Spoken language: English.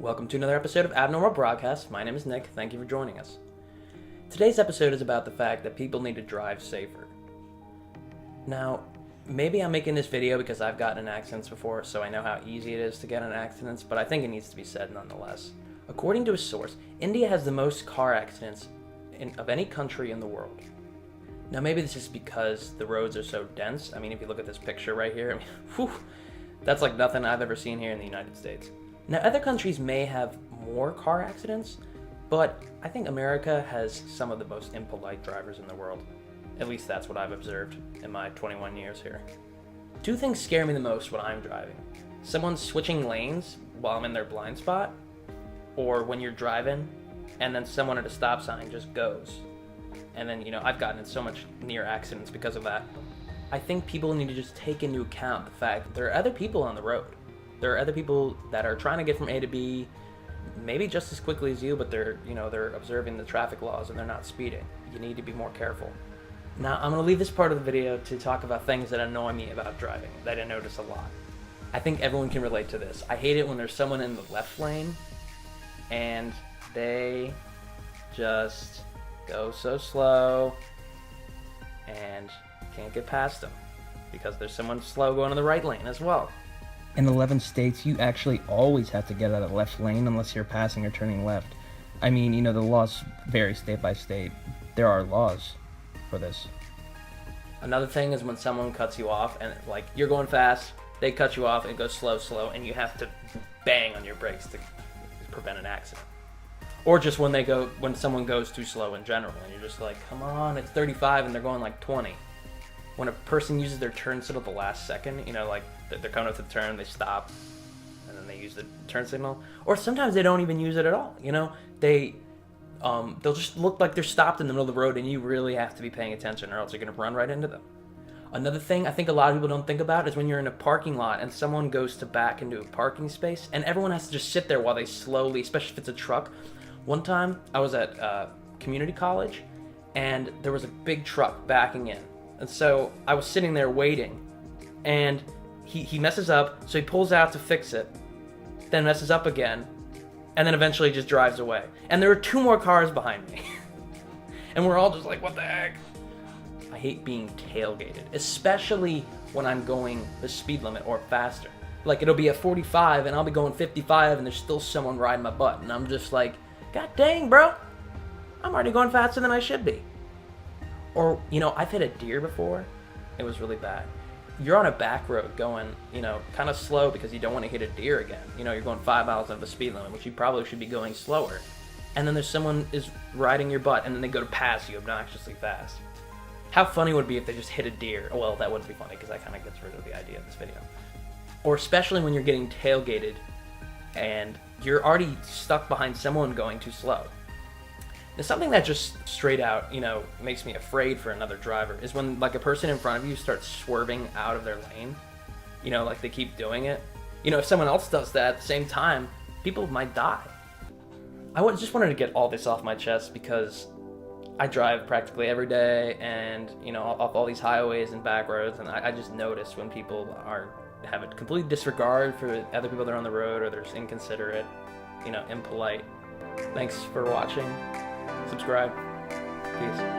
Welcome to another episode of Abnormal Broadcast. My name is Nick. Thank you for joining us. Today's episode is about the fact that people need to drive safer. Now, maybe I'm making this video because I've gotten in accidents before, so I know how easy it is to get in accidents, but I think it needs to be said nonetheless. According to a source, India has the most car accidents of any country in the world. Now, maybe this is because the roads are so dense. I mean, if you look at this picture right here, that's like nothing I've ever seen here in the United States. Now, other countries may have more car accidents, but I think America has some of the most impolite drivers in the world. At least that's what I've observed in my 21 years here. Two things scare me the most when I'm driving. Someone switching lanes while I'm in their blind spot, or when you're driving and then someone at a stop sign just goes. And then, I've gotten in so much near accidents because of that. I think people need to just take into account the fact that there are other people on the road. There are other people that are trying to get from A to B, maybe just as quickly as you, but they're observing the traffic laws and they're not speeding. You need to be more careful. Now, I'm going to leave this part of the video to talk about things that annoy me about driving, that I notice a lot. I think everyone can relate to this. I hate it when there's someone in the left lane and they just go so slow and can't get past them because there's someone slow going in the right lane as well. In 11 states, you actually always have to get out of the left lane unless you're passing or turning left. I mean, the laws vary state by state. There are laws for this. Another thing is when someone cuts you off and you're going fast, they cut you off and go slow, and you have to bang on your brakes to prevent an accident. Or just when someone goes too slow in general and you're just like, come on, it's 35 and they're going like 20. When a person uses their turn signal at the last second, they're coming up to the turn, they stop, and then they use the turn signal. Or sometimes they don't even use it at all. They'll just look like they're stopped in the middle of the road, and you really have to be paying attention, or else you're going to run right into them. Another thing I think a lot of people don't think about is when you're in a parking lot and someone goes to back into a parking space, and everyone has to just sit there while they slowly, especially if it's a truck. One time, I was at community college, and there was a big truck backing in. And so I was sitting there waiting, and he messes up, so he pulls out to fix it, then messes up again, and then eventually just drives away. And there were two more cars behind me. And we're all just like, what the heck? I hate being tailgated, especially when I'm going the speed limit or faster. Like, it'll be at 45, and I'll be going 55, and there's still someone riding my butt. And I'm just like, God dang, bro. I'm already going faster than I should be. Or, I've hit a deer before. It was really bad. You're on a back road going, kind of slow because you don't want to hit a deer again. You're going 5 miles over the speed limit, which you probably should be going slower. And then there's someone is riding your butt, and then they go to pass you obnoxiously fast. How funny would it be if they just hit a deer? Well, that wouldn't be funny because that kind of gets rid of the idea of this video. Or especially when you're getting tailgated and you're already stuck behind someone going too slow. Now, something that just straight out, makes me afraid for another driver is when, a person in front of you starts swerving out of their lane. They keep doing it. If someone else does that at the same time, people might die. I just wanted to get all this off my chest because I drive practically every day and, off all these highways and back roads, and I just notice when people have a complete disregard for other people that are on the road, or they're just inconsiderate, impolite. Thanks for watching. Subscribe. Peace.